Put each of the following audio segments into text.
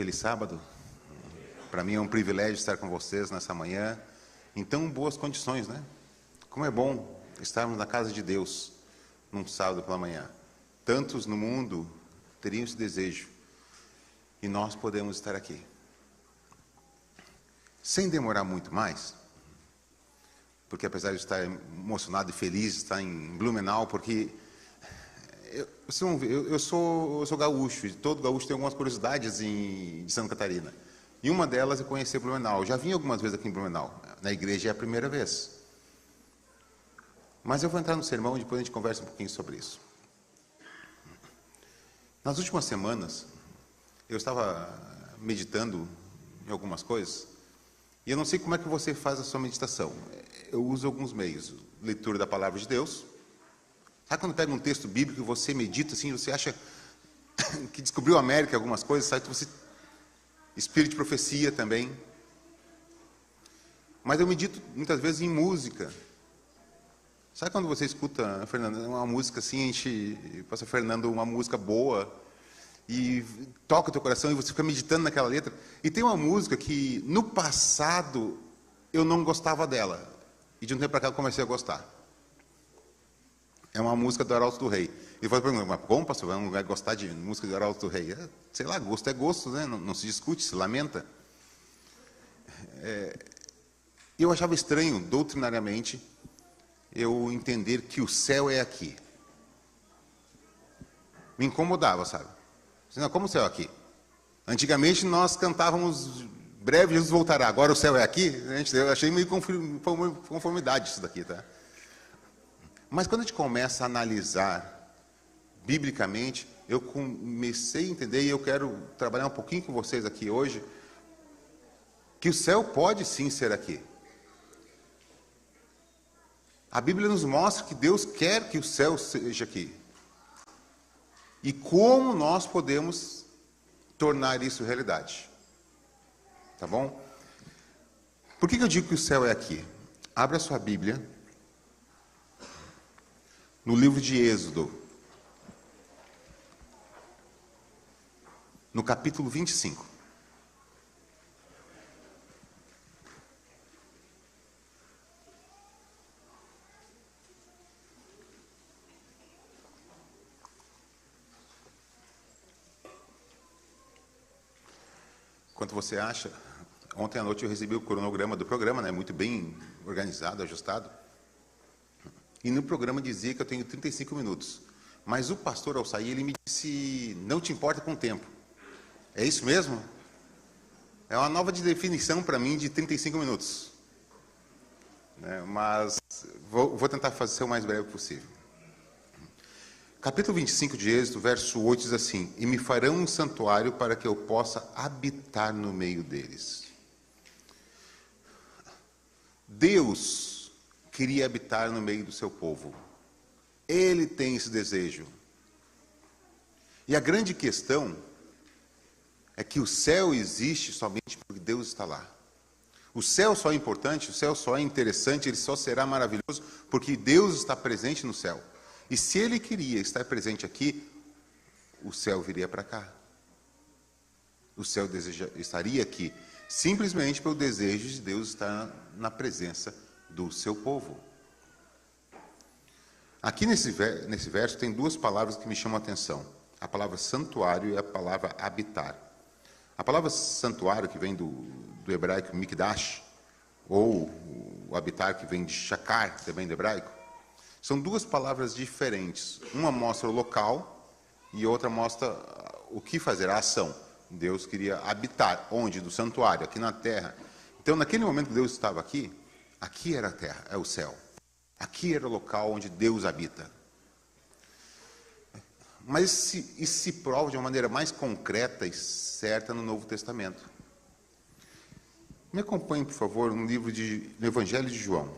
Feliz sábado. Para mim é um privilégio estar com vocês nessa manhã, em tão boas condições, né? Como é bom estarmos na casa de Deus num sábado pela manhã. Tantos no mundo teriam esse desejo e nós podemos estar aqui. Sem demorar muito mais, porque apesar de estar emocionado e feliz de estar em Blumenau, porque eu sou gaúcho, e todo gaúcho tem algumas curiosidades de Santa Catarina. E uma delas é conhecer Blumenau. Eu já vim algumas vezes aqui em Blumenau. Na igreja é a primeira vez. Mas eu vou entrar no sermão e depois a gente conversa um pouquinho sobre isso. Nas últimas semanas, eu estava meditando em algumas coisas, e eu não sei como é que você faz a sua meditação. Eu uso alguns meios. Leitura da Palavra de Deus. Sabe quando pega um texto bíblico e você medita assim, você acha que descobriu a América, algumas coisas, sabe? Você... Espírito de profecia também. Mas eu medito muitas vezes em música. Sabe quando você escuta, Fernando, uma música assim, a gente passa, Fernando, uma música boa, e toca o teu coração e você fica meditando naquela letra. E tem uma música que, no passado, eu não gostava dela. E de um tempo para cá eu comecei a gostar. É uma música do Arauto do Rei. E você pergunta, mas como, pastor, não vai gostar de música do Arauto do Rei? Sei lá, gosto é gosto, né? Não se discute, se lamenta. Eu achava estranho, doutrinariamente, eu entender que o céu é aqui. Me incomodava, sabe? Não, como o céu é aqui? Antigamente nós cantávamos, breve Jesus voltará, agora o céu é aqui? Eu achei meio conformidade isso daqui, tá? Mas quando a gente começa a analisar biblicamente, eu comecei a entender, e eu quero trabalhar um pouquinho com vocês aqui hoje, que o céu pode sim ser aqui. A Bíblia nos mostra que Deus quer que o céu seja aqui. E como nós podemos tornar isso realidade. Tá bom? Por que eu digo que o céu é aqui? Abra a sua Bíblia no livro de Êxodo, no capítulo 25. Quanto você acha? Ontem à noite eu recebi o cronograma do programa, né? Muito bem organizado, ajustado. E no programa dizia que eu tenho 35 minutos. Mas o pastor, ao sair, ele me disse, não te importa com o tempo. É isso mesmo? É uma nova definição para mim de 35 minutos. Mas vou tentar ser o mais breve possível. Capítulo 25 de Êxodo, verso 8, diz assim, e me farão um santuário para que eu possa habitar no meio deles. Deus queria habitar no meio do seu povo. Ele tem esse desejo. E a grande questão é que o céu existe somente porque Deus está lá. O céu só é importante, o céu só é interessante, ele só será maravilhoso porque Deus está presente no céu. E se ele queria estar presente aqui, o céu viria para cá. O céu estaria aqui, simplesmente pelo desejo de Deus estar na presença do seu povo. Aqui nesse verso tem duas palavras que me chamam a atenção. A palavra santuário e a palavra habitar. A palavra santuário, que vem do hebraico mikdash, ou o habitar, que vem de shakar, também do hebraico, são duas palavras diferentes. Uma mostra o local e outra mostra o que fazer, a ação. Deus queria habitar. Onde? Do santuário, aqui na terra. Então, naquele momento que Deus estava aqui, aqui era a terra, é o céu. Aqui era o local onde Deus habita. Mas isso se prova de uma maneira mais concreta e certa no Novo Testamento. Me acompanhe, por favor, no Evangelho de João.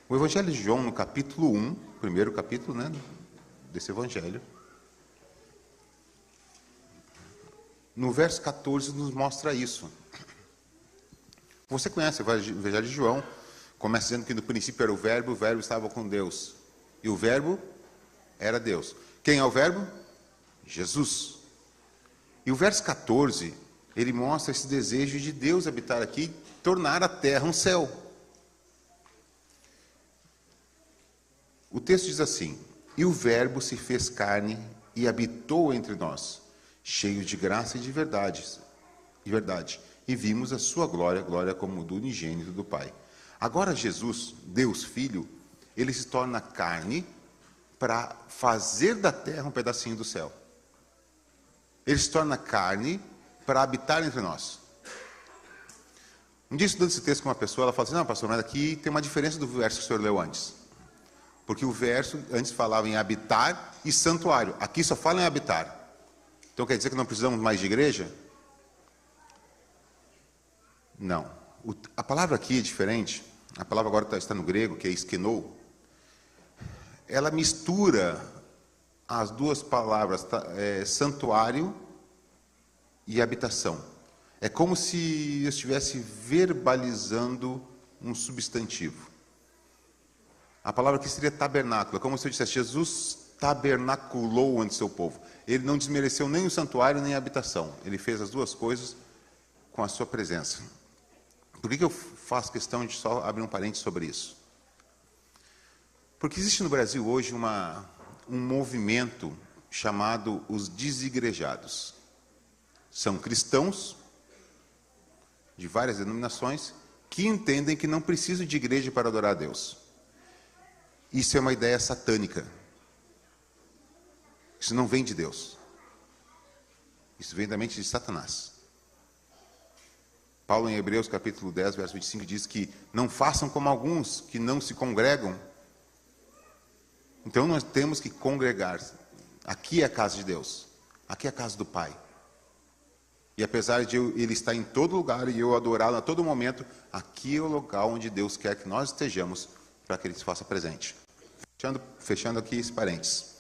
O Evangelho de João, no capítulo 1, primeiro capítulo, desse Evangelho, no verso 14 nos mostra isso. Você conhece o Evangelho de João, começa dizendo que no princípio era o verbo estava com Deus. E o verbo era Deus. Quem é o verbo? Jesus. E o verso 14, ele mostra esse desejo de Deus habitar aqui, tornar a terra um céu. O texto diz assim: e o verbo se fez carne e habitou entre nós, cheio de graça e de verdade, e vimos a sua glória, glória como do unigênito do Pai. Agora Jesus, Deus Filho, ele se torna carne para fazer da terra um pedacinho do céu. Ele se torna carne para habitar entre nós. Um dia, estudando esse texto com uma pessoa, ela fala assim: não, pastor, mas aqui tem uma diferença do verso que o senhor leu antes. Porque o verso antes falava em habitar e santuário. Aqui só fala em habitar. Então quer dizer que não precisamos mais de igreja? Não. A palavra aqui é diferente. A palavra agora está no grego, que é eskenou. Ela mistura as duas palavras, santuário e habitação. É como se eu estivesse verbalizando um substantivo. A palavra aqui seria tabernáculo. É como se eu dissesse: Jesus tabernaculou ante seu povo. Ele não desmereceu nem o santuário nem a habitação. Ele fez as duas coisas com a sua presença. Por que eu faço questão de só abrir um parênteses sobre isso? Porque existe no Brasil hoje um movimento chamado os desigrejados. São cristãos de várias denominações que entendem que não precisam de igreja para adorar a Deus. Isso é uma ideia satânica. Isso não vem de Deus. Isso vem da mente de Satanás. Paulo, em Hebreus, capítulo 10, verso 25, diz que não façam como alguns que não se congregam. Então nós temos que congregar. Aqui é a casa de Deus. Aqui é a casa do Pai. E apesar de Ele estar em todo lugar e eu adorá-lo a todo momento, aqui é o local onde Deus quer que nós estejamos para que Ele se faça presente. Fechando aqui esse parênteses.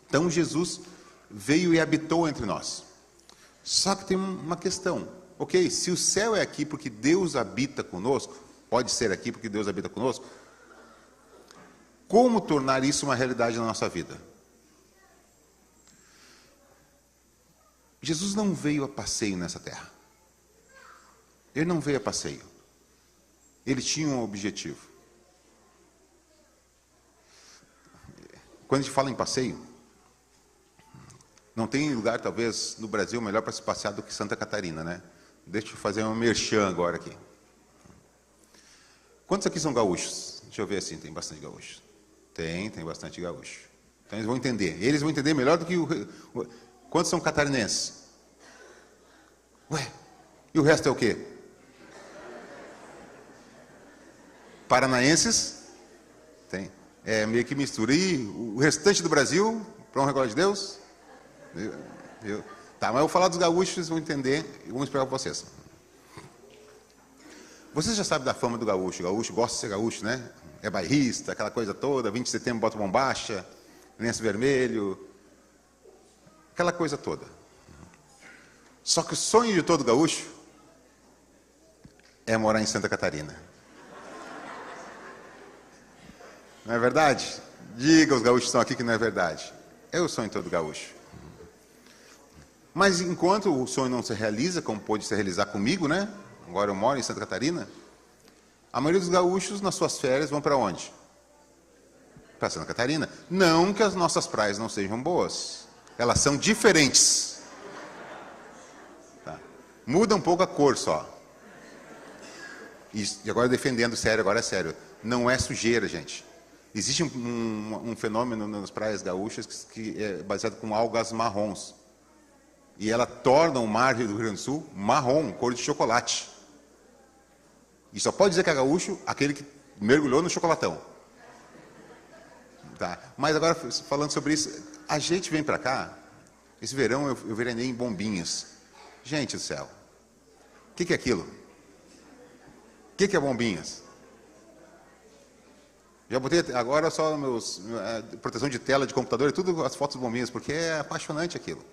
Então Jesus veio e habitou entre nós. Só que tem uma questão. Ok, se o céu é aqui porque Deus habita conosco, pode ser aqui porque Deus habita conosco, como tornar isso uma realidade na nossa vida? Jesus não veio a passeio nessa terra. Ele não veio a passeio. Ele tinha um objetivo. Quando a gente fala em passeio, não tem lugar, talvez, no Brasil melhor para se passear do que Santa Catarina, né? Deixa eu fazer um merchan agora aqui. Quantos aqui são gaúchos? Deixa eu ver assim, tem bastante gaúchos. Tem bastante gaúcho. Então eles vão entender. Eles vão entender melhor do que Quantos são catarinenses? Ué, e o resto é o quê? Paranaenses? Tem. É meio que mistura. E o restante do Brasil, para honra e glória de Deus? Tá, mas eu vou falar dos gaúchos, vocês vão entender e vou explicar para vocês. Vocês já sabem da fama do gaúcho. O gaúcho gosta de ser gaúcho, né? É bairrista, aquela coisa toda. 20 de setembro bota bombacha, lenço vermelho, aquela coisa toda. Só que o sonho de todo gaúcho é morar em Santa Catarina. Não é verdade? Diga os gaúchos que estão aqui que não é verdade. É o sonho de todo gaúcho. Mas enquanto o sonho não se realiza, como pôde se realizar comigo, né? Agora eu moro em Santa Catarina. A maioria dos gaúchos, nas suas férias, vão para onde? Para Santa Catarina. Não que as nossas praias não sejam boas. Elas são diferentes. Tá. Muda um pouco a cor só. E agora defendendo sério, agora é sério. Não é sujeira, gente. Existe um fenômeno nas praias gaúchas que é baseado com algas marrons. E ela torna o mar do Rio Grande do Sul marrom, cor de chocolate. E só pode dizer que é gaúcho aquele que mergulhou no chocolatão. Tá. Mas agora, falando sobre isso, a gente vem para cá, esse verão eu veranei em Bombinhas. Gente do céu, o que é aquilo? O que é Bombinhas? Já botei agora só proteção de tela de computador e tudo as fotos Bombinhas, porque é apaixonante aquilo.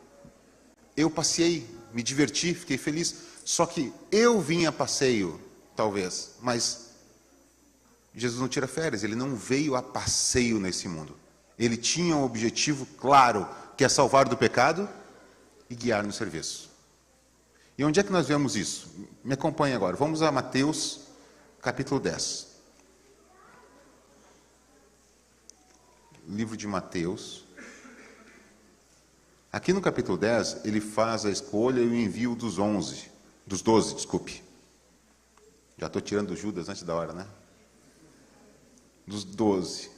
Eu passei, me diverti, fiquei feliz. Só que eu vim a passeio, talvez, mas Jesus não tira férias, ele não veio a passeio nesse mundo. Ele tinha um objetivo claro, que é salvar do pecado e guiar no serviço. E onde é que nós vemos isso? Me acompanhe agora. Vamos a Mateus, capítulo 10. Livro de Mateus. Aqui no capítulo 10, ele faz a escolha e o envio dos 12, desculpe. Já estou tirando Judas antes da hora, né? Dos 12.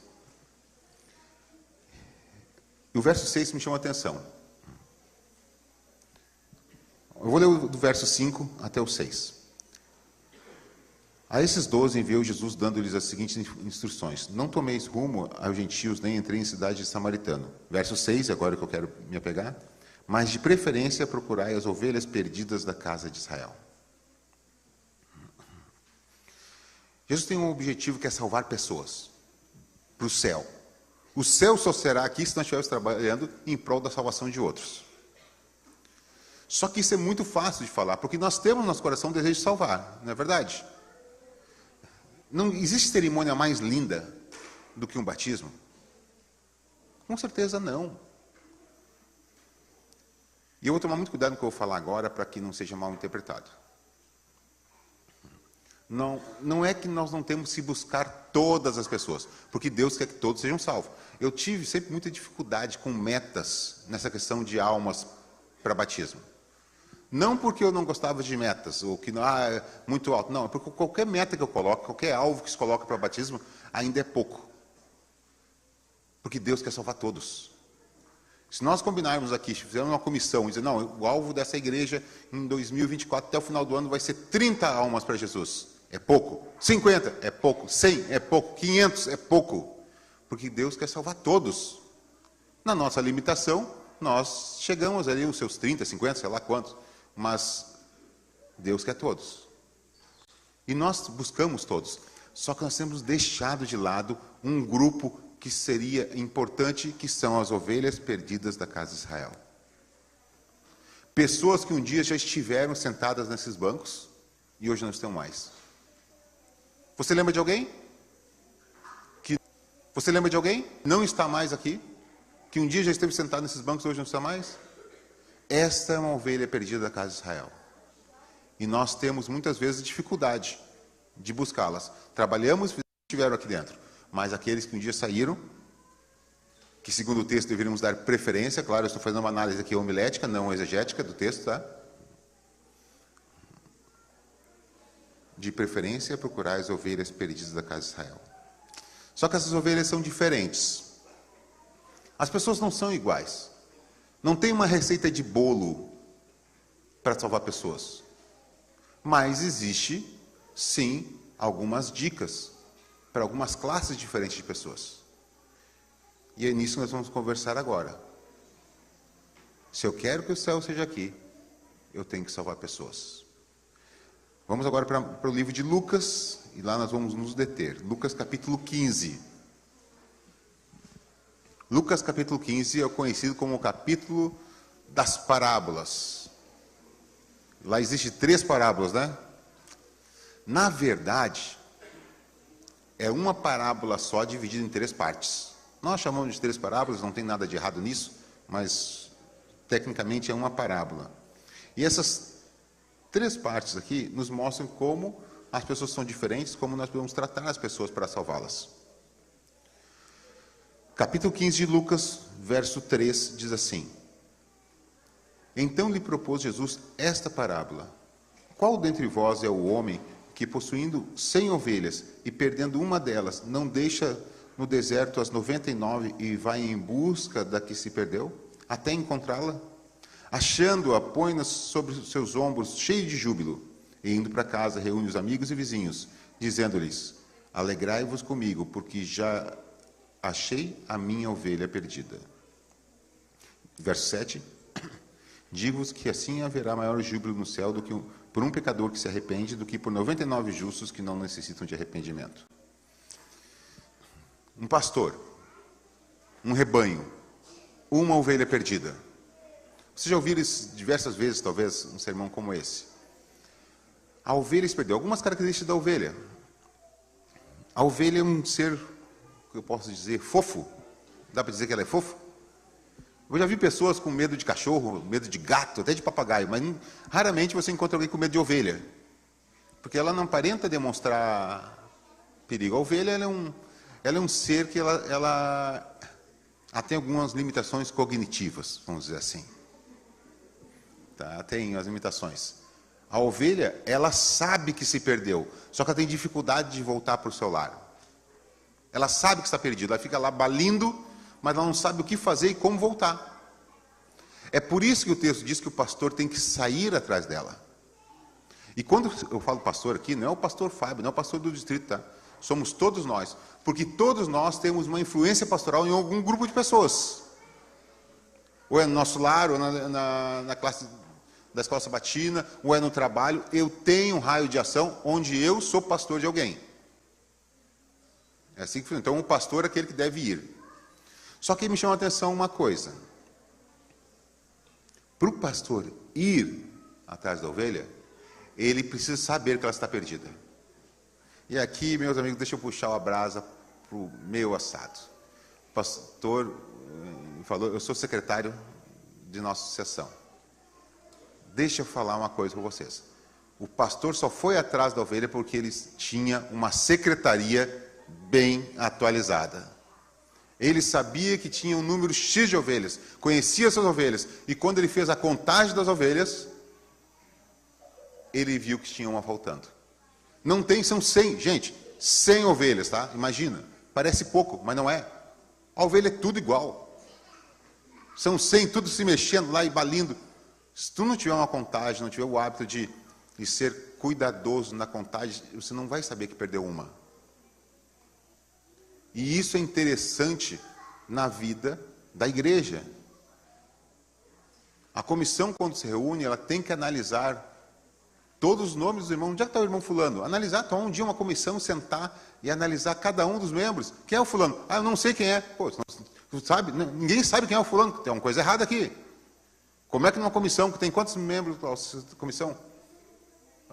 E o verso 6 me chamou a atenção. Eu vou ler do verso 5 até o 6. A esses 12 enviou Jesus, dando-lhes as seguintes instruções: não tomeis rumo aos gentios, nem entrei em cidade de samaritano. Verso 6, agora que eu quero me apegar. Mas de preferência procurai as ovelhas perdidas da casa de Israel. Jesus tem um objetivo que é salvar pessoas para o céu. O céu só será aqui se nós estivermos trabalhando em prol da salvação de outros. Só que isso é muito fácil de falar, porque nós temos no nosso coração o desejo de salvar, não é verdade? Não existe cerimônia mais linda do que um batismo? Com certeza não. E eu vou tomar muito cuidado com o que eu vou falar agora, para que não seja mal interpretado. Não é que nós não temos que buscar todas as pessoas, porque Deus quer que todos sejam salvos. Eu tive sempre muita dificuldade com metas nessa questão de almas para batismo. Não porque eu não gostava de metas, ou que é muito alto. Não, é porque qualquer meta que eu coloco, qualquer alvo que se coloca para batismo, ainda é pouco. Porque Deus quer salvar todos. Se nós combinarmos aqui, fizermos uma comissão e dizer, não, o alvo dessa igreja em 2024, até o final do ano, vai ser 30 almas para Jesus. É pouco. 50 é pouco. 100 é pouco. 500 é pouco. Porque Deus quer salvar todos. Na nossa limitação, nós chegamos ali os seus 30, 50, sei lá quantos. Mas Deus quer todos. E nós buscamos todos. Só que nós temos deixado de lado um grupo que seria importante, que são as ovelhas perdidas da casa de Israel. Pessoas que um dia já estiveram sentadas nesses bancos e hoje não estão mais. Você lembra de alguém? Você lembra de alguém? Não está mais aqui? Que um dia já esteve sentado nesses bancos e hoje não está mais? Esta é uma ovelha perdida da casa de Israel. E nós temos muitas vezes dificuldade de buscá-las. Trabalhamos e estiveram aqui dentro. Mas aqueles que um dia saíram, que segundo o texto deveríamos dar preferência, claro, eu estou fazendo uma análise aqui homilética, não exegética do texto, tá? De preferência, procurar as ovelhas perdidas da casa de Israel. Só que essas ovelhas são diferentes. As pessoas não são iguais. Não tem uma receita de bolo para salvar pessoas. Mas existe, sim, algumas dicas para algumas classes diferentes de pessoas. E é nisso que nós vamos conversar agora. Se eu quero que o céu seja aqui, eu tenho que salvar pessoas. Vamos agora para o livro de Lucas, e lá nós vamos nos deter. Lucas capítulo 15. Lucas capítulo 15 é conhecido como o capítulo das parábolas. Lá existem 3 parábolas, né? Na verdade, é uma parábola só dividida em 3 partes. Nós chamamos de 3 parábolas, não tem nada de errado nisso, mas tecnicamente é uma parábola. E essas 3 partes aqui nos mostram como as pessoas são diferentes, como nós podemos tratar as pessoas para salvá-las. Capítulo 15 de Lucas, verso 3, diz assim: Então lhe propôs Jesus esta parábola: Qual dentre vós é o homem que, possuindo 100 ovelhas e perdendo uma delas, não deixa no deserto as 99 e vai em busca da que se perdeu, até encontrá-la? Achando-a, põe-na sobre os seus ombros, cheio de júbilo, e indo para casa, reúne os amigos e vizinhos, dizendo-lhes: Alegrai-vos comigo, porque já achei a minha ovelha perdida. Verso 7. Digo-vos que assim haverá maior júbilo no céu do que por um pecador que se arrepende, do que por 99 justos que não necessitam de arrependimento. Um pastor, um rebanho, uma ovelha perdida. Você já ouviu isso diversas vezes, talvez, um sermão como esse. A ovelha se perdeu. Algumas características da ovelha. A ovelha é um ser, que eu posso dizer, fofo. Dá para dizer que ela é fofa? Eu já vi pessoas com medo de cachorro, medo de gato, até de papagaio, mas raramente você encontra alguém com medo de ovelha. Porque ela não aparenta demonstrar perigo. A ovelha ela é um ser que ela tem algumas limitações cognitivas, vamos dizer assim. Tá? Tem as limitações. A ovelha, ela sabe que se perdeu, só que ela tem dificuldade de voltar para o seu lar. Ela sabe que está perdida, ela fica lá balindo, mas ela não sabe o que fazer e como voltar. É por isso que o texto diz que o pastor tem que sair atrás dela. E quando eu falo pastor aqui, não é o pastor Fábio, não é o pastor do distrito, tá? Somos todos nós, porque todos nós temos uma influência pastoral em algum grupo de pessoas. Ou é no nosso lar, ou na classe da escola sabatina, ou é no trabalho. Eu tenho um raio de ação onde eu sou pastor de alguém. É assim que funciona. Então, o pastor é aquele que deve ir. Só que me chama a atenção uma coisa. Para o pastor ir atrás da ovelha, ele precisa saber que ela está perdida. E aqui, meus amigos, deixa eu puxar a brasa para o meu assado. O pastor falou, eu sou secretário de nossa associação. Deixa eu falar uma coisa para vocês. O pastor só foi atrás da ovelha porque ele tinha uma secretaria bem atualizada. Ele sabia que tinha um número X de ovelhas, conhecia essas ovelhas, e quando ele fez a contagem das ovelhas, ele viu que tinha uma faltando. Não tem, são 100, gente, 100 ovelhas, tá? Imagina, parece pouco, mas não é. A ovelha é tudo igual. São 100, tudo se mexendo lá e balindo. Se tu não tiver uma contagem, não tiver o hábito de ser cuidadoso na contagem, você não vai saber que perdeu uma. E isso é interessante na vida da igreja. A comissão, quando se reúne, ela tem que analisar todos os nomes dos irmãos. Onde é que está o irmão fulano? Analisar, tomar um dia uma comissão, sentar e analisar cada um dos membros. Quem é o fulano? Ah, eu não sei quem é. Pô, tu sabe? Ninguém sabe quem é o fulano. Tem uma coisa errada aqui. Como é que numa comissão, que tem quantos membros a comissão?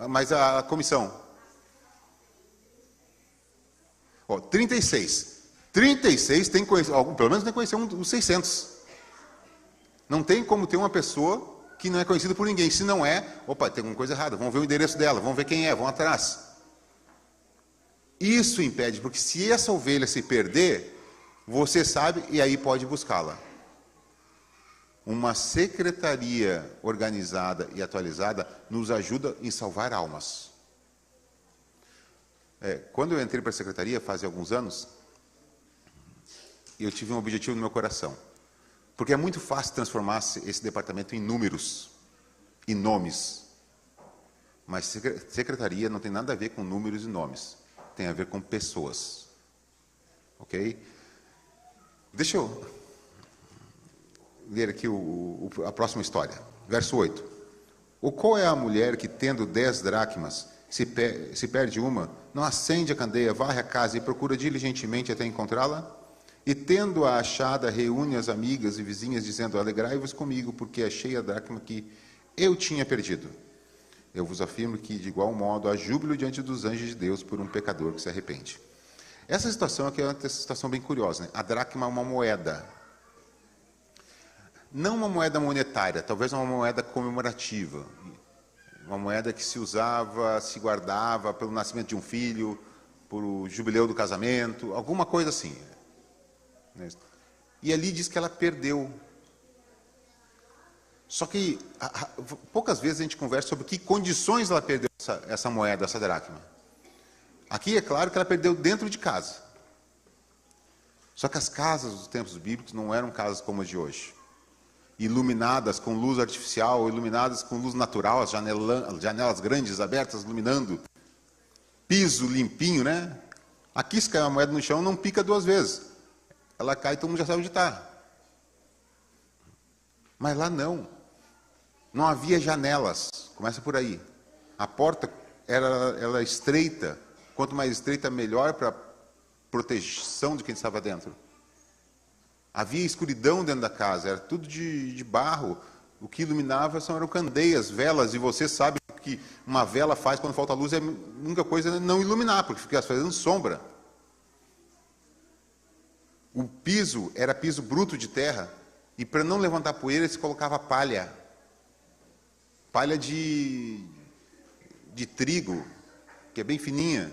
Mas a comissão... 36. 36 tem que conhecer, pelo menos tem que conhecer os 600. Não tem como ter uma pessoa que não é conhecida por ninguém. Se não é, opa, tem alguma coisa errada. Vamos ver o endereço dela, vamos ver quem é, vamos atrás. Isso impede, porque se essa ovelha se perder, você sabe e aí pode buscá-la. Uma secretaria organizada e atualizada nos ajuda em salvar almas. Quando eu entrei para a secretaria, faz alguns anos, eu tive um objetivo no meu coração. Porque é muito fácil transformar esse departamento em números, em nomes. Mas secretaria não tem nada a ver com números e nomes. Tem a ver com pessoas. Ok? Deixa eu ler aqui a próxima história. Verso 8. Ou qual é a mulher que, tendo 10 dracmas, se perde uma, não acende a candeia, varre a casa e procura diligentemente até encontrá-la? E tendo-a achada, reúne as amigas e vizinhas, dizendo, alegrai-vos comigo, porque achei a dracma que eu tinha perdido. Eu vos afirmo que, de igual modo, há júbilo diante dos anjos de Deus por um pecador que se arrepende. Essa situação aqui é uma situação bem curiosa, né? A dracma é uma moeda. Não uma moeda monetária, talvez uma moeda comemorativa. Uma moeda que se usava, se guardava pelo nascimento de um filho, por o jubileu do casamento, alguma coisa assim. E ali diz que ela perdeu. Só que poucas vezes a gente conversa sobre que condições ela perdeu essa moeda, essa dracma. Aqui é claro que ela perdeu dentro de casa. Só que as casas dos tempos bíblicos não eram casas como as de hoje. Iluminadas com luz artificial, iluminadas com luz natural, as janelas grandes abertas, iluminando. Piso limpinho, né? Aqui se cai uma moeda no chão, não pica 2 vezes. Ela cai e todo mundo já sabe onde está. Mas lá não. Não havia janelas. Começa por aí. A porta era estreita. Quanto mais estreita, melhor para proteção de quem estava dentro. Havia escuridão dentro da casa. Era tudo de barro. O que iluminava eram candeias, velas. E você sabe o que uma vela faz quando falta luz. A única coisa é não iluminar, porque fica fazendo sombra. O piso era piso bruto de terra, e para não levantar poeira, se colocava palha. Palha de trigo, que é bem fininha.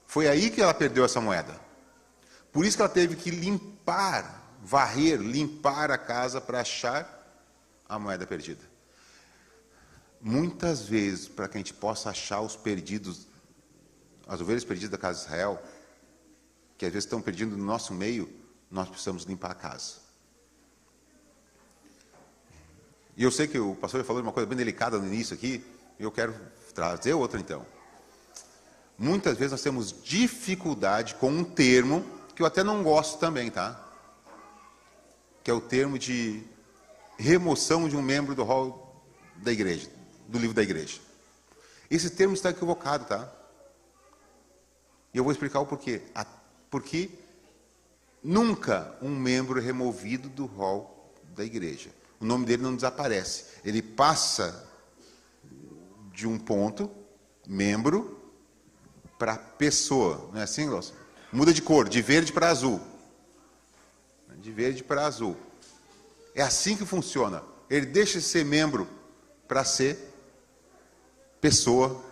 Foi aí que ela perdeu essa moeda. Por isso que ela teve que limpar, varrer, limpar a casa para achar a moeda perdida. Muitas vezes, para que a gente possa achar os perdidos, as ovelhas perdidas da casa de Israel, que às vezes estão perdidas no nosso meio, nós precisamos limpar a casa. E eu sei que o pastor falou de uma coisa bem delicada no início aqui, e eu quero trazer outra então. Muitas vezes nós temos dificuldade com um termo, que eu até não gosto também, tá? Que é o termo de remoção de um membro do rol da igreja, do livro da igreja. Esse termo está equivocado, tá? E eu vou explicar o porquê. Porque nunca um membro é removido do rol da igreja. O nome dele não desaparece. Ele passa de um ponto, membro, para pessoa. Não é assim, Glaucio? Muda de cor, de verde para azul. De verde para azul. É assim que funciona. Ele deixa de ser membro para ser pessoa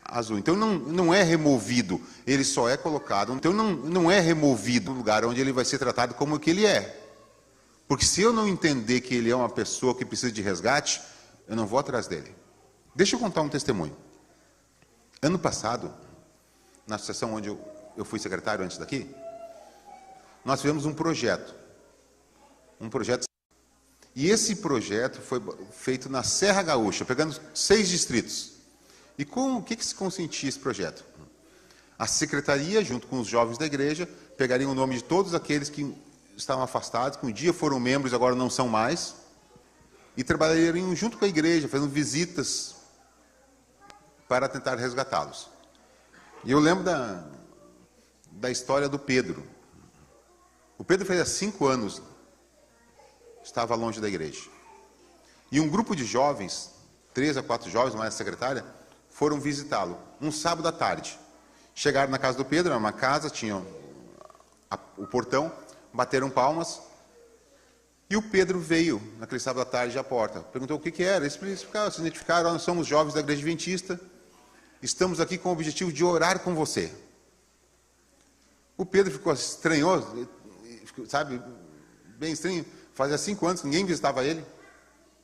azul. Então não é removido, ele só é colocado. Então não é removido do lugar onde ele vai ser tratado como o que ele é. Porque se eu não entender que ele é uma pessoa que precisa de resgate, eu não vou atrás dele. Deixa eu contar um testemunho. Ano passado, na associação onde eu fui secretário antes daqui, nós tivemos um projeto. E esse projeto foi feito na Serra Gaúcha, pegando 6 distritos. E com o que se consentia esse projeto? A secretaria, junto com os jovens da igreja, pegariam o nome de todos aqueles que estavam afastados, que um dia foram membros e agora não são mais, e trabalhariam junto com a igreja, fazendo visitas para tentar resgatá-los. E eu lembro da história do Pedro. O Pedro fazia 5 anos, estava longe da igreja. E um grupo de jovens, 3 a 4 jovens, mais a secretária, foram visitá-lo, um sábado à tarde. Chegaram na casa do Pedro, era uma casa, tinham o portão, bateram palmas, e o Pedro veio, naquele sábado à tarde, à porta. Perguntou o que era. Eles explicaram, se identificaram: nós somos jovens da Igreja Adventista, estamos aqui com o objetivo de orar com você. O Pedro ficou estranho, sabe, bem estranho. Fazia 5 anos que ninguém visitava ele.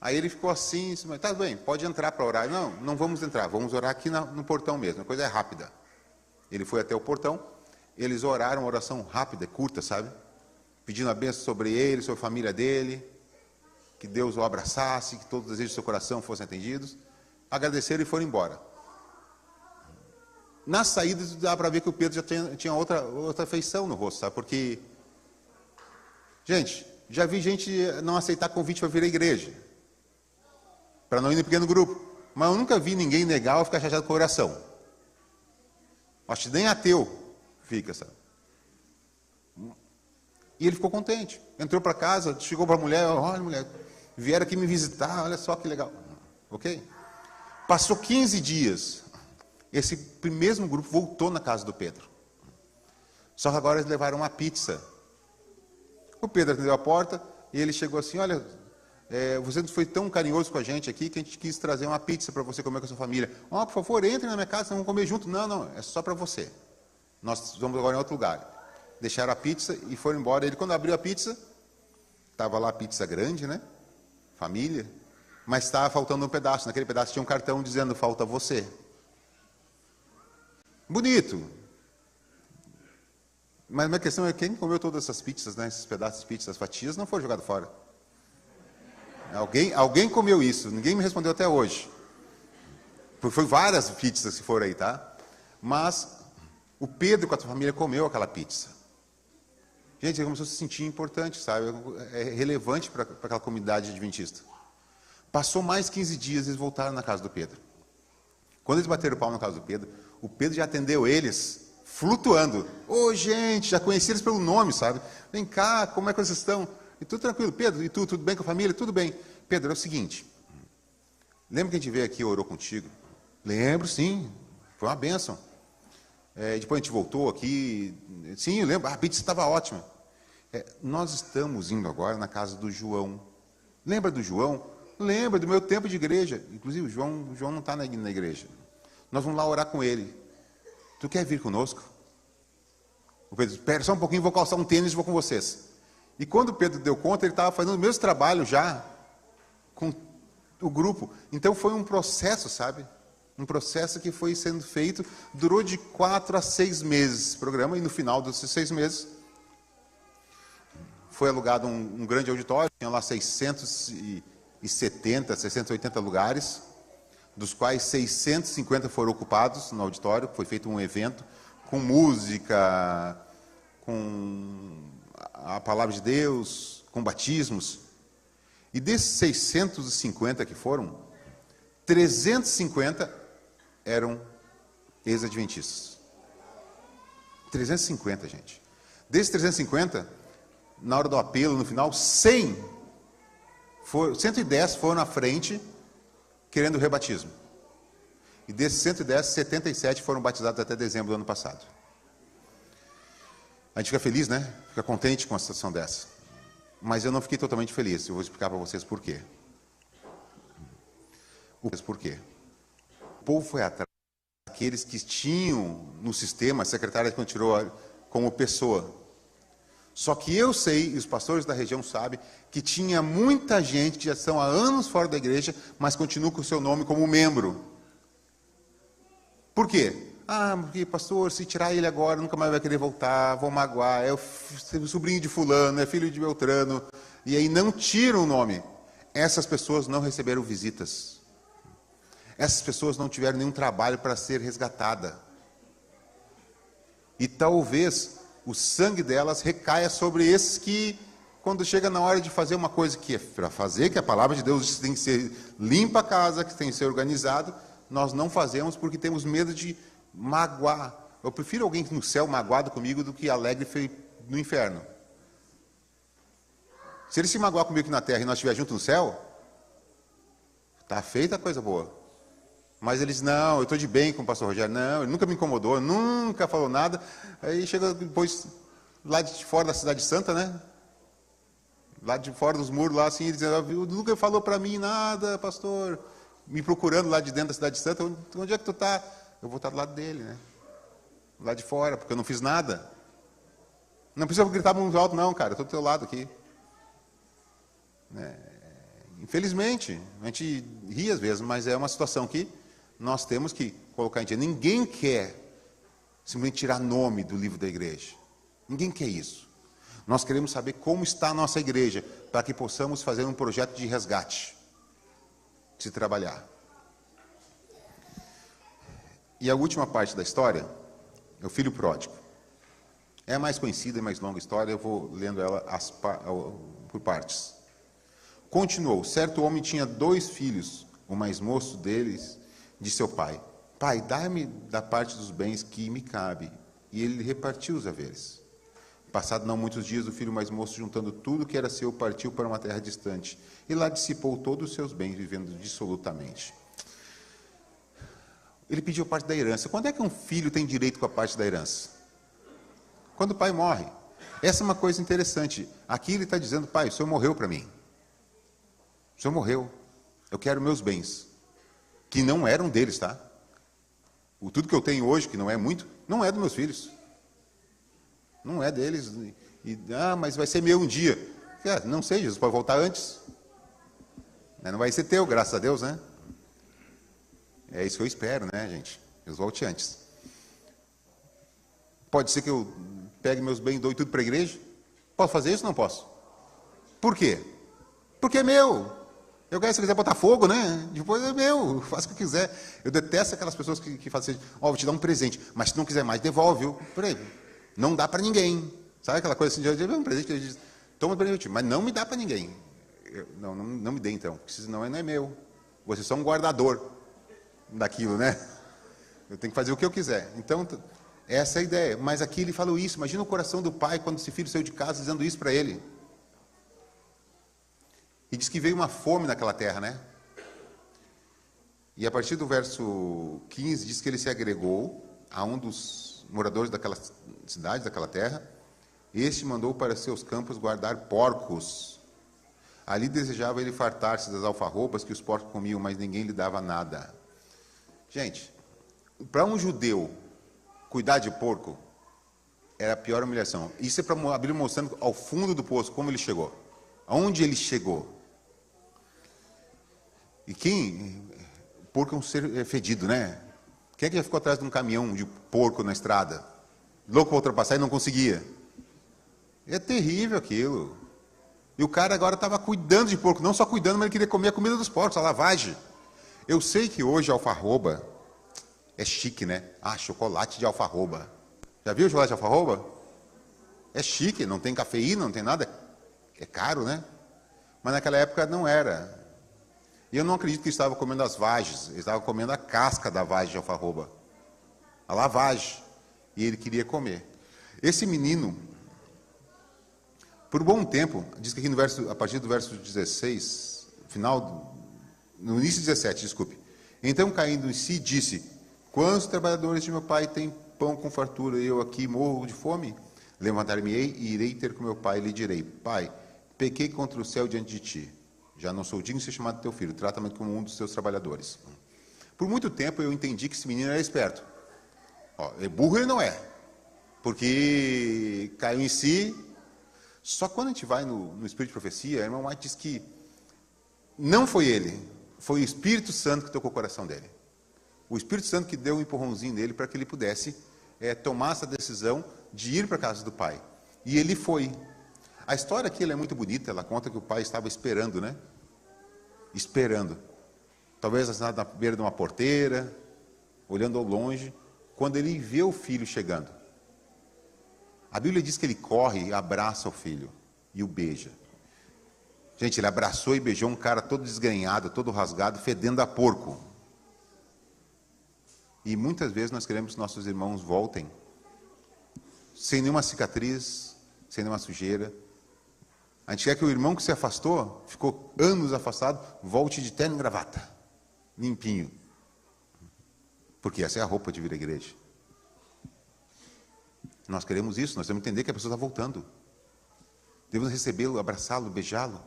Aí ele ficou assim, mas tá bem, pode entrar para orar. Não vamos entrar, vamos orar aqui no portão mesmo, a coisa é rápida. Ele foi até o portão, eles oraram uma oração rápida, curta, sabe? Pedindo a bênção sobre ele, sobre a família dele, que Deus o abraçasse, que todos os desejos do seu coração fossem atendidos. Agradeceram e foram embora. Na saída, dá para ver que o Pedro já tinha outra feição no rosto, sabe? Porque, gente, já vi gente não aceitar convite para vir à igreja, para não ir no pequeno grupo. Mas eu nunca vi ninguém negar ou ficar chateado com a oração. Acho que nem ateu fica, sabe? E ele ficou contente. Entrou para casa, chegou para a mulher: olha, mulher, vieram aqui me visitar, olha só que legal. Ok? Passou 15 dias. Esse mesmo grupo voltou na casa do Pedro. Só que agora eles levaram uma pizza. O Pedro atendeu a porta e ele chegou assim: olha, você foi tão carinhoso com a gente aqui que a gente quis trazer uma pizza para você comer com a sua família. Por favor, entre na minha casa, vamos comer junto. Não, é só para você. Nós vamos agora em outro lugar. Deixaram a pizza e foram embora. Ele, quando abriu a pizza, estava lá a pizza grande, né? Família. Mas estava faltando um pedaço. Naquele pedaço tinha um cartão dizendo: falta você. Bonito. Mas a minha questão é: quem comeu todas essas pizzas, né? Esses pedaços de pizza, as fatias, não foi jogado fora. Alguém comeu isso. Ninguém me respondeu até hoje. Foi várias pizzas que foram aí, tá? Mas o Pedro com a sua família comeu aquela pizza. Gente, ele começou a se sentir importante, sabe? É relevante para aquela comunidade adventista. Passou mais 15 dias, eles voltaram na casa do Pedro. Quando eles bateram o palmo na casa do Pedro, o Pedro já atendeu eles flutuando. Gente, já conheci eles pelo nome, sabe? Vem cá, como é que vocês estão? E tudo tranquilo. Pedro, e tu, tudo bem com a família? Tudo bem. Pedro, é o seguinte, lembra que a gente veio aqui e orou contigo? Lembro, sim. Foi uma bênção. Depois a gente voltou aqui. Sim, eu lembro. A pizza estava ótima. Nós estamos indo agora na casa do João. Lembra do João? Lembra do meu tempo de igreja. Inclusive, o João não está na igreja. Nós vamos lá orar com ele. Tu quer vir conosco? O Pedro, espera só um pouquinho, vou calçar um tênis e vou com vocês. E quando o Pedro deu conta, ele estava fazendo o mesmo trabalho já com o grupo. Então foi um processo, sabe? Um processo que foi sendo feito, durou de 4 a 6 meses esse programa, e no final desses 6 meses foi alugado um grande auditório, tinha lá 670, 680 lugares, dos quais 650 foram ocupados no auditório. Foi feito um evento com música, com a palavra de Deus, com batismos. E desses 650 que foram, 350 eram ex-adventistas. 350, gente. Desses 350, na hora do apelo, no final, 110 foram na frente, querendo o rebatismo. E desses 110, 77 foram batizados até dezembro do ano passado. A gente fica feliz, né? Fica contente com uma situação dessa. Mas eu não fiquei totalmente feliz. Eu vou explicar para vocês por quê. O povo foi atrás daqueles que tinham no sistema, a secretária continuou como pessoa. Só que eu sei, e os pastores da região sabem, que tinha muita gente que já estão há anos fora da igreja, mas continua com o seu nome como membro. Por quê? Porque, pastor, se tirar ele agora, nunca mais vai querer voltar, vão magoar, é o sobrinho de fulano, é filho de Beltrano, e aí não tiram o nome. Essas pessoas não receberam visitas. Essas pessoas não tiveram nenhum trabalho para ser resgatada. E talvez o sangue delas recaia sobre esses que, quando chega na hora de fazer uma coisa que é para fazer, que a palavra de Deus diz que tem que ser limpa a casa, que tem que ser organizado, nós não fazemos porque temos medo de magoar. Eu prefiro alguém no céu magoado comigo do que alegre no inferno. Se ele se magoar comigo aqui na terra e nós estivermos juntos no céu, está feita a coisa boa. Mas eles, não, eu estou de bem com o pastor Rogério, não, ele nunca me incomodou, nunca falou nada. Aí chega depois, lá de fora da Cidade Santa, né? Lá de fora dos muros, lá assim, ele dizendo, nunca falou para mim nada, pastor. Me procurando lá de dentro da Cidade Santa, onde é que tu está? Eu vou estar do lado dele, né? Lá de fora, porque eu não fiz nada. Não precisa gritar muito alto, não, cara, eu estou do teu lado aqui. Infelizmente, a gente ri às vezes, mas é uma situação que nós temos que colocar em dia. Ninguém quer simplesmente tirar nome do livro da igreja. Ninguém quer isso. Nós queremos saber como está a nossa igreja, para que possamos fazer um projeto de resgate, de se trabalhar. E a última parte da história é o filho pródigo. É a mais conhecida e mais longa história, eu vou lendo ela por partes. Continuou, certo homem tinha 2 filhos, o mais moço deles disse ao pai, pai, dá-me da parte dos bens que me cabe. E ele repartiu os haveres. Passado não muitos dias, o filho mais moço, juntando tudo que era seu, partiu para uma terra distante, e lá dissipou todos os seus bens, vivendo dissolutamente. Ele pediu parte da herança. Quando é que um filho tem direito com a parte da herança? Quando o pai morre. Essa é uma coisa interessante. Aqui ele está dizendo, pai, o senhor morreu para mim. O senhor morreu. Eu quero meus bens. Que não eram deles, tá? Tudo que eu tenho hoje, que não é muito, não é dos meus filhos. Não é deles. Mas vai ser meu um dia. Não sei, Jesus pode voltar antes. Não vai ser teu, graças a Deus, né? É isso que eu espero, né, gente? Jesus volte antes. Pode ser que eu pegue meus bens e doe tudo para a igreja? Posso fazer isso ou não posso? Por quê? Porque é meu. Eu quero, se quiser botar fogo, né? Depois é meu, faço o que quiser. Eu detesto aquelas pessoas que fazem assim, vou te dar um presente, mas se não quiser mais, devolve, viu? Peraí, não dá para ninguém. Sabe aquela coisa assim, de um presente, diz, toma um presente, mas não me dá para ninguém. Não me dê então, porque senão não é meu. Você é só um guardador daquilo, né? Eu tenho que fazer o que eu quiser. Então, essa é a ideia. Mas aqui ele falou isso, imagina o coração do pai quando esse filho saiu de casa dizendo isso para ele. E diz que veio uma fome naquela terra, né? E a partir do verso 15, diz que ele se agregou a um dos moradores daquela cidade, daquela terra, Este mandou para seus campos guardar porcos. Ali desejava ele fartar-se das alfarrobas que os porcos comiam, mas ninguém lhe dava nada. Gente, para um judeu, cuidar de porco era a pior humilhação. Isso é para a Bíblia mostrando ao fundo do poço como ele chegou. Aonde ele chegou. E porco é um ser fedido, né? Quem é que já ficou atrás de um caminhão de porco na estrada? Louco para ultrapassar e não conseguia. É terrível aquilo. E o cara agora estava cuidando de porco. Não só cuidando, mas ele queria comer a comida dos porcos, a lavagem. Eu sei que hoje a alfarroba é chique, né? Ah, chocolate de alfarroba. Já viu o chocolate de alfarroba? É chique, não tem cafeína, não tem nada. É caro, né? Mas naquela época não era. E eu não acredito que ele estava comendo as vagens. Ele estava comendo a casca da vagem de alfarroba. A lavagem. E ele queria comer. Esse menino, por um bom tempo, diz que aqui no verso, a partir do verso 16, no início 17, desculpe. Então, caindo em si, disse: quantos trabalhadores de meu pai têm pão com fartura e eu aqui morro de fome? Levantar-me-ei e irei ter com meu pai e lhe direi: pai, pequei contra o céu diante de ti. Já não sou digno de ser chamado teu filho. Trata-me como um dos teus trabalhadores. Por muito tempo eu entendi que esse menino era esperto. Burro ele não é. Porque caiu em si. Só quando a gente vai no Espírito de Profecia, a irmã White diz que não foi ele. Foi o Espírito Santo que tocou o coração dele. O Espírito Santo que deu um empurrãozinho nele para que ele pudesse tomar essa decisão de ir para a casa do pai. E ele foi. A história aqui ela é muito bonita. Ela conta que o pai estava esperando, né? Esperando. Talvez assinado na beira de uma porteira, olhando ao longe, quando ele vê o filho chegando. A Bíblia diz que ele corre e abraça o filho e o beija. Gente, ele abraçou e beijou um cara todo desgrenhado, todo rasgado, fedendo a porco. E muitas vezes nós queremos que nossos irmãos voltem sem nenhuma cicatriz, sem nenhuma sujeira. A gente quer que o irmão que se afastou, ficou anos afastado, volte de terno e gravata, limpinho. Porque essa é a roupa de vir à igreja. Nós queremos isso, nós temos que entender que a pessoa está voltando. Devemos recebê-lo, abraçá-lo, beijá-lo.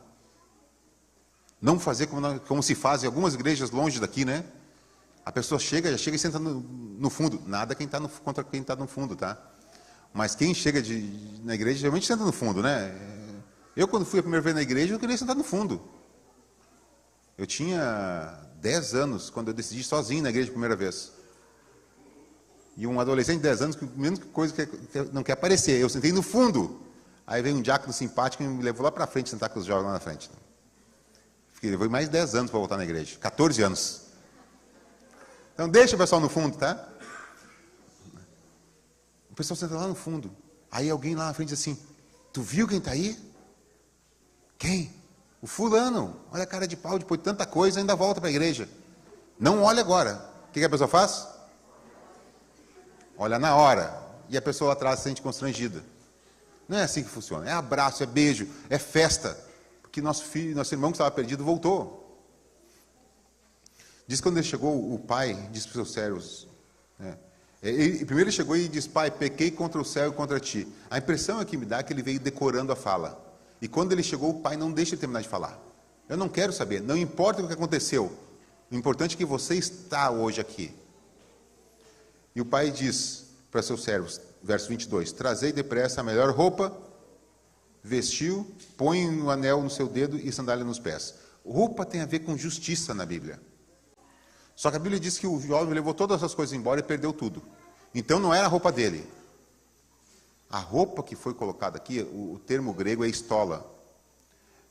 Não fazer como se faz em algumas igrejas longe daqui, né? A pessoa já chega e senta no fundo. Nada contra quem está no fundo, tá? Mas quem chega na igreja, geralmente senta no fundo, né? Eu, quando fui a primeira vez na igreja, eu queria sentar no fundo. Eu tinha 10 anos, quando eu decidi ir sozinho na igreja a primeira vez. E um adolescente de 10 anos, que a única coisa que não quer aparecer. Eu sentei no fundo. Aí veio um diácono simpático e me levou lá para frente, sentar com os jovens lá na frente. Levou mais 10 anos para voltar na igreja. 14 anos. Então deixa o pessoal no fundo, tá? O pessoal senta lá no fundo. Aí alguém lá na frente diz assim: tu viu quem está aí? Quem? O fulano. Olha a cara de pau, depois de tanta coisa, ainda volta para a igreja. Não olha agora. O que a pessoa faz? Olha na hora. E a pessoa lá atrás se sente constrangida. Não é assim que funciona. É abraço, é beijo, é festa. Porque nosso irmão que estava perdido voltou. Diz que quando ele chegou, o pai disse para os seus servos, né? Primeiro ele chegou e disse: pai, pequei contra o céu e contra ti. A impressão que me dá é que ele veio decorando a fala. E quando ele chegou, o pai não deixa ele terminar de falar. Eu não quero saber, não importa o que aconteceu. O importante é que você está hoje aqui. E o pai diz para seus servos, verso 22, trazei depressa a melhor roupa, vestiu, põe um anel no seu dedo e sandália nos pés. Roupa tem a ver com justiça na Bíblia. Só que a Bíblia diz que o jovem levou todas essas coisas embora e perdeu tudo. Então não era a roupa dele. A roupa que foi colocada aqui, o termo grego é estola.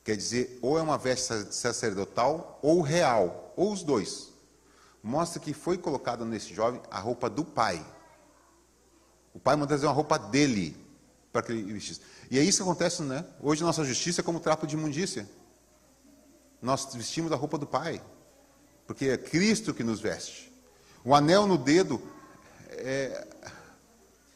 Quer dizer, ou é uma veste sacerdotal ou real, ou os dois. Mostra que foi colocada nesse jovem a roupa do pai. O pai manda trazer uma roupa dele para que ele vestisse. E é isso que acontece, né? Hoje nossa justiça é como trapo de imundícia. Nós vestimos a roupa do pai, porque é Cristo que nos veste. O anel no dedo,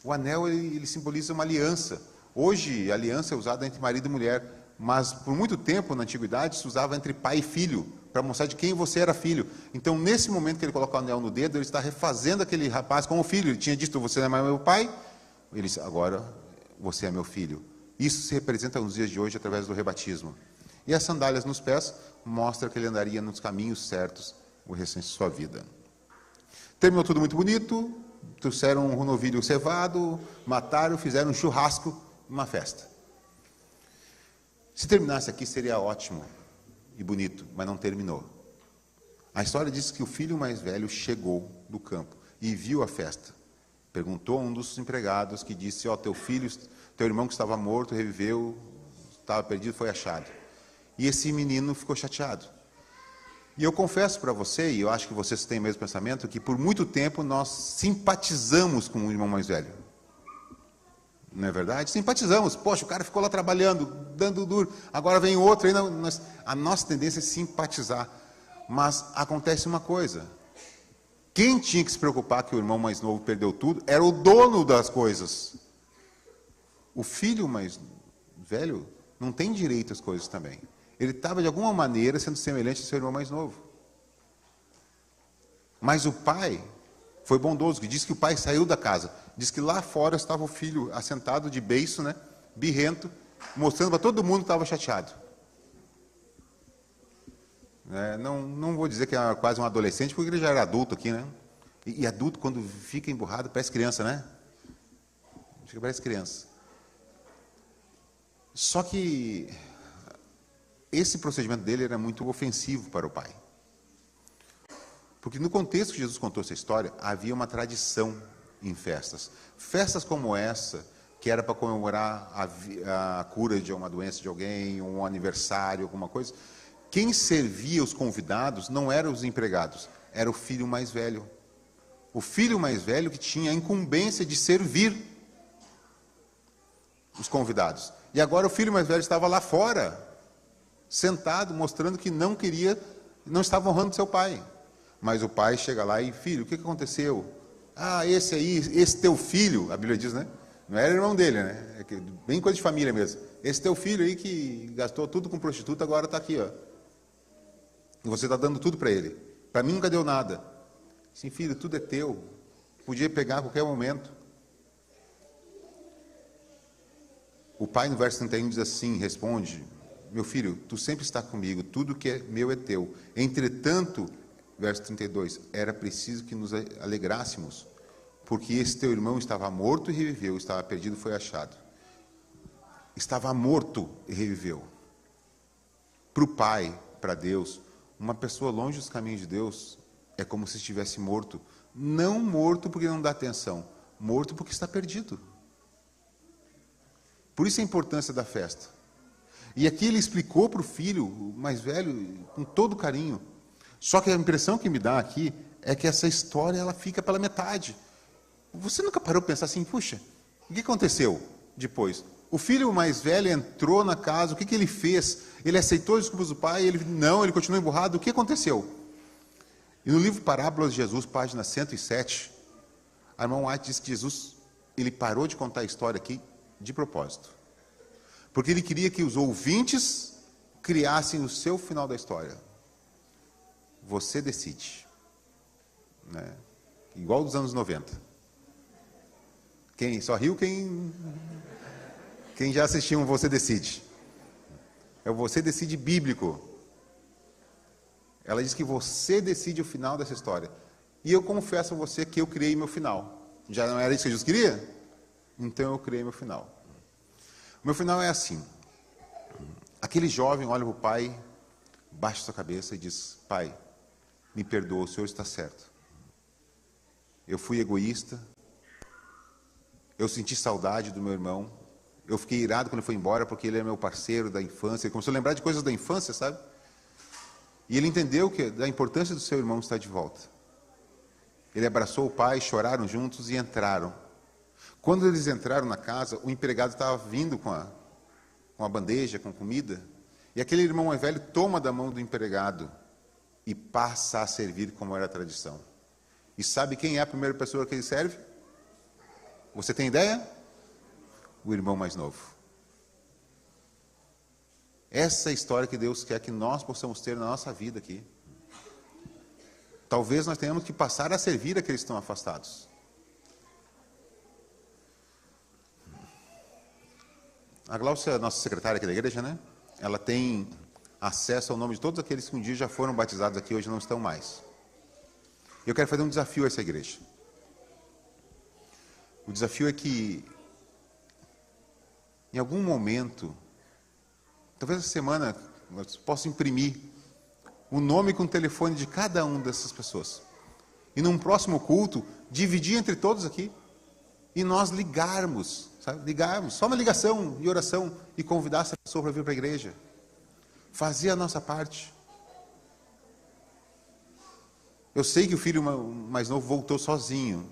o anel ele simboliza uma aliança. Hoje a aliança é usada entre marido e mulher, mas por muito tempo na antiguidade se usava entre pai e filho, para mostrar de quem você era filho. Então nesse momento que ele coloca o anel no dedo, ele está refazendo aquele rapaz como filho. Ele tinha dito: você não é mais meu pai. Ele disse: agora você é meu filho. Isso se representa nos dias de hoje através do rebatismo. E as sandálias nos pés mostram que ele andaria nos caminhos certos o restante de sua vida. Terminou tudo muito bonito, trouxeram um novilho cevado, mataram, fizeram um churrasco, uma festa. Se terminasse aqui seria ótimo e bonito, mas não terminou. A história diz que o filho mais velho chegou do campo e viu a festa. Perguntou a um dos empregados que disse, teu filho, teu irmão que estava morto, reviveu, estava perdido, foi achado. E esse menino ficou chateado. E eu confesso para você, e eu acho que vocês têm o mesmo pensamento, que por muito tempo nós simpatizamos com o irmão mais velho. Não é verdade? Simpatizamos. Poxa, o cara ficou lá trabalhando, dando duro. Agora vem outro. A nossa tendência é simpatizar. Mas acontece uma coisa. Quem tinha que se preocupar que o irmão mais novo perdeu tudo era o dono das coisas. O filho mais velho não tem direito às coisas também. Ele estava, de alguma maneira, sendo semelhante ao seu irmão mais novo. Mas o pai foi bondoso, que disse que o pai saiu da casa. Diz que lá fora estava o filho assentado de beiço, né, birrento, mostrando para todo mundo que estava chateado. Não vou dizer que era quase um adolescente, porque ele já era adulto aqui, né? E adulto, quando fica emburrado, parece criança, né? Parece criança. Só que esse procedimento dele era muito ofensivo para o pai. Porque no contexto que Jesus contou essa história, havia uma tradição em festas. Festas como essa, que era para comemorar a cura de uma doença de alguém, um aniversário, alguma coisa. Quem servia os convidados não eram os empregados, era o filho mais velho. O filho mais velho que tinha a incumbência de servir os convidados. E agora o filho mais velho estava lá fora, sentado, mostrando que não estava honrando seu pai. Mas o pai chega lá e, filho, o que aconteceu? Esse aí, esse teu filho, a Bíblia diz, né? Não era irmão dele, né? Bem coisa de família mesmo. Esse teu filho aí que gastou tudo com prostituta, agora está aqui, E você está dando tudo para ele. Para mim nunca deu nada. Sim, filho, tudo é teu. Podia pegar a qualquer momento. O pai, no verso 31, diz assim, responde, meu filho, tu sempre está comigo, tudo que é meu é teu. Entretanto, verso 32, era preciso que nos alegrássemos, porque esse teu irmão estava morto e reviveu, estava perdido e foi achado. Estava morto e reviveu. Para o pai, para Deus, uma pessoa longe dos caminhos de Deus é como se estivesse morto. Não morto porque não dá atenção, morto porque está perdido. Por isso a importância da festa. E aqui ele explicou para o filho mais velho, com todo carinho. Só que a impressão que me dá aqui é que essa história ela fica pela metade. Você nunca parou para pensar assim, puxa, o que aconteceu depois? O filho mais velho entrou na casa, o que ele fez? Ele aceitou as desculpas do pai? Ele continuou emburrado, o que aconteceu? E no livro Parábolas de Jesus, página 107, a irmã White diz que Jesus, ele parou de contar a história aqui de propósito. Porque ele queria que os ouvintes criassem o seu final da história. Você decide. Né? Igual dos anos 90. Quem só riu, quem já assistiu um Você Decide. É o Você Decide bíblico. Ela diz que você decide o final dessa história. E eu confesso a você que eu criei meu final. Já não era isso que Jesus queria? Então eu criei meu final. O meu final é assim. Aquele jovem olha para o pai, baixa sua cabeça e diz, pai, me perdoa, o senhor está certo. Eu fui egoísta, eu senti saudade do meu irmão, eu fiquei irado quando ele foi embora, porque ele é meu parceiro da infância, ele começou a lembrar de coisas da infância, sabe? E ele entendeu da importância do seu irmão estar de volta. Ele abraçou o pai, choraram juntos e entraram. Quando eles entraram na casa, o empregado estava vindo com a bandeja, com comida, e aquele irmão mais velho toma da mão do empregado e passa a servir como era a tradição. E sabe quem é a primeira pessoa que ele serve? Você tem ideia? O irmão mais novo. Essa é a história que Deus quer que nós possamos ter na nossa vida aqui. Talvez nós tenhamos que passar a servir aqueles que estão afastados. A Glaucia, nossa secretária aqui da igreja, né? Ela tem acesso ao nome de todos aqueles que um dia já foram batizados aqui e hoje não estão mais. Eu quero fazer um desafio a essa igreja. O desafio é que, em algum momento, talvez essa semana, eu possa imprimir o nome com o telefone de cada uma dessas pessoas. E num próximo culto, dividir entre todos aqui. E nós ligarmos, sabe? Ligarmos, só uma ligação e oração, e convidar essa pessoa para vir para a igreja. Fazer a nossa parte. Eu sei que o filho mais novo voltou sozinho,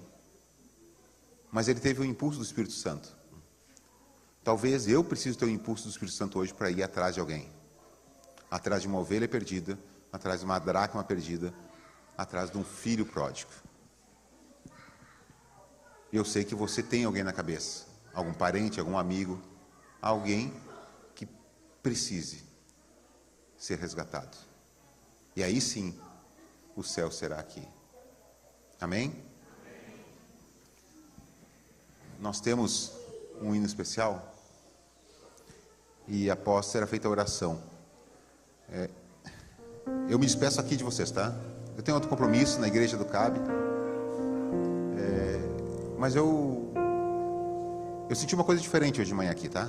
mas ele teve o impulso do Espírito Santo. Talvez eu precise ter o impulso do Espírito Santo hoje para ir atrás de alguém. Atrás de uma ovelha perdida, atrás de uma dracma perdida, atrás de um filho pródigo. Eu sei que você tem alguém na cabeça, algum parente, algum amigo, alguém que precise ser resgatado. E aí sim, o céu será aqui. Amém? Nós temos um hino especial e após será feita a oração. Eu me despeço aqui de vocês, tá? Eu tenho outro compromisso na igreja do CAB, mas eu senti uma coisa diferente hoje de manhã aqui, tá?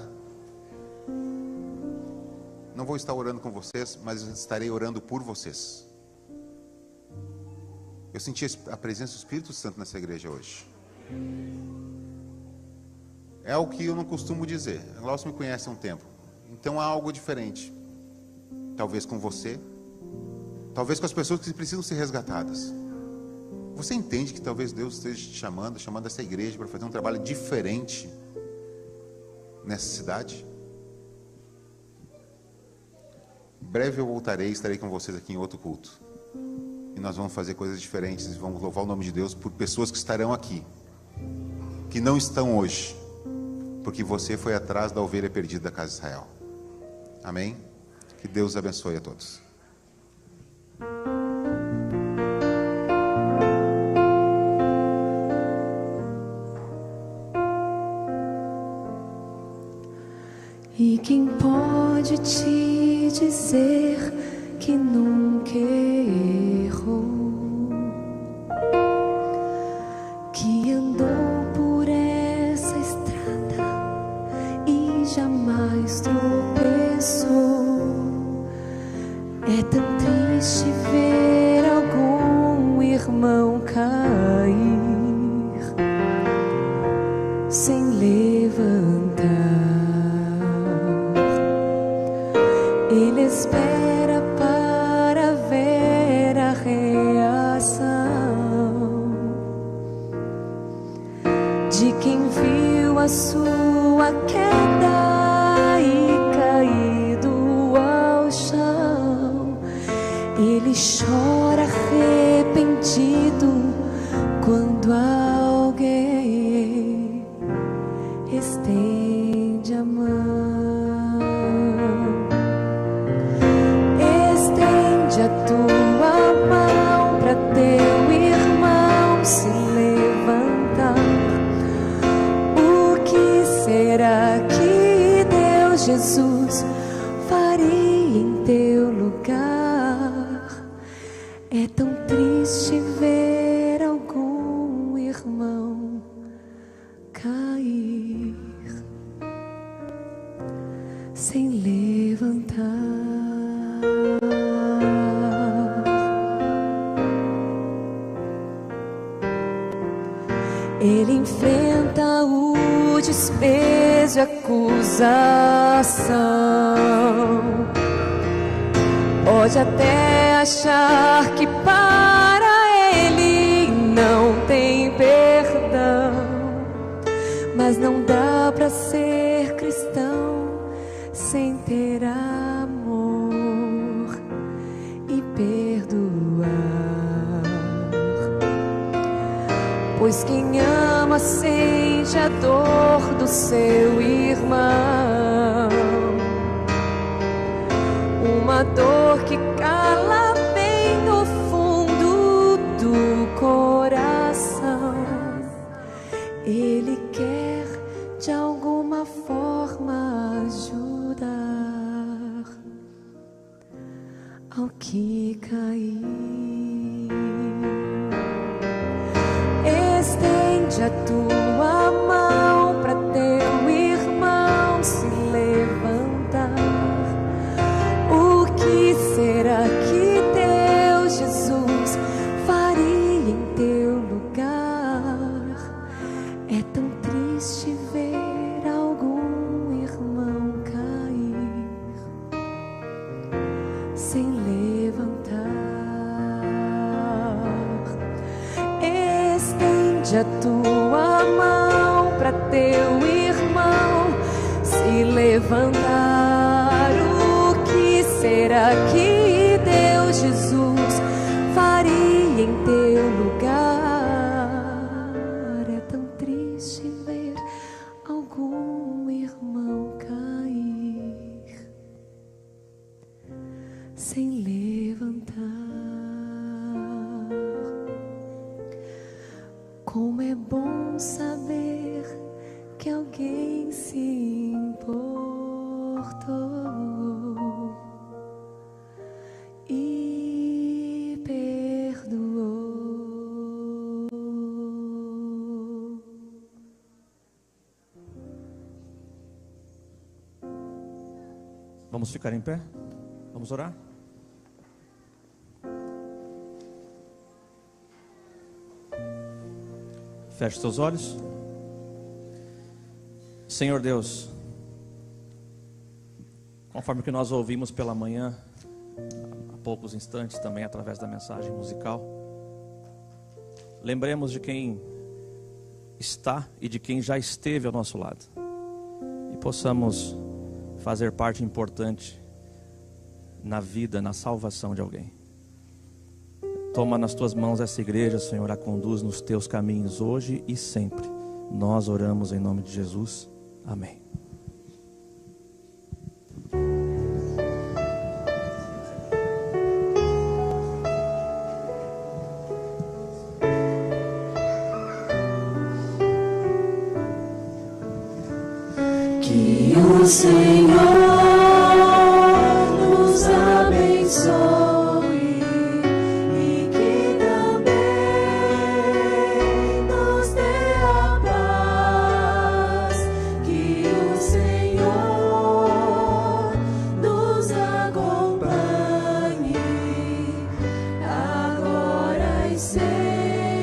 Não vou estar orando com vocês, mas estarei orando por vocês. Eu senti a presença do Espírito Santo nessa igreja hoje. É algo que eu não costumo dizer. A Glaucia me conhece há um tempo. Então há algo diferente. Talvez com você. Talvez com as pessoas que precisam ser resgatadas. Você entende que talvez Deus esteja te chamando essa igreja para fazer um trabalho diferente nessa cidade? Em breve eu voltarei, estarei com vocês aqui em outro culto. E nós vamos fazer coisas diferentes, vamos louvar o nome de Deus por pessoas que estarão aqui, que não estão hoje, porque você foi atrás da ovelha perdida da casa de Israel. Amém? Que Deus abençoe a todos. E quem pode te dizer que nunca errou, que andou por essa estrada e jamais tropeçou? É tão triste ver algum irmão cair sem levantar. Ele espera para ver a reação de quem viu a sua queda e caído ao chão. Ele chora arrependido quando alguém estende a mão. A tua mão para teu irmão se levantar. O que será que Deus Jesus faria em teu lugar? É tão triste ver algum irmão cair sem levantar. Ele enfrenta o desprezo e a acusação. Pode até achar que para ele não tem perdão, mas não dá para ser cristão sem ter amor e perdoar. Pois quem ama sente a dor do seu irmão, uma dor que cala bem no fundo do coração. Ele quer de alguma forma Estende a tua mão para teu irmão se levantar. O que será que teu Jesus faria em teu lugar? É tão triste ver algum irmão cair sem levantar. Estende a tua mão para teu irmão se levantar. O que será que Deus Jesus faria em teu lugar? É tão triste ver algum irmão cair sem levantar. Como é bom saber que alguém se importou e perdoou. Vamos ficar em pé? Vamos orar? Feche seus olhos. Senhor Deus, conforme que nós ouvimos pela manhã, há poucos instantes também através da mensagem musical, lembremos de quem está e de quem já esteve ao nosso lado, e possamos fazer parte importante na vida, na salvação de alguém. Toma nas tuas mãos essa igreja, Senhor, a conduz nos teus caminhos hoje e sempre. Nós oramos em nome de Jesus. Amém. Que o Senhor nos abençoe. Sempre.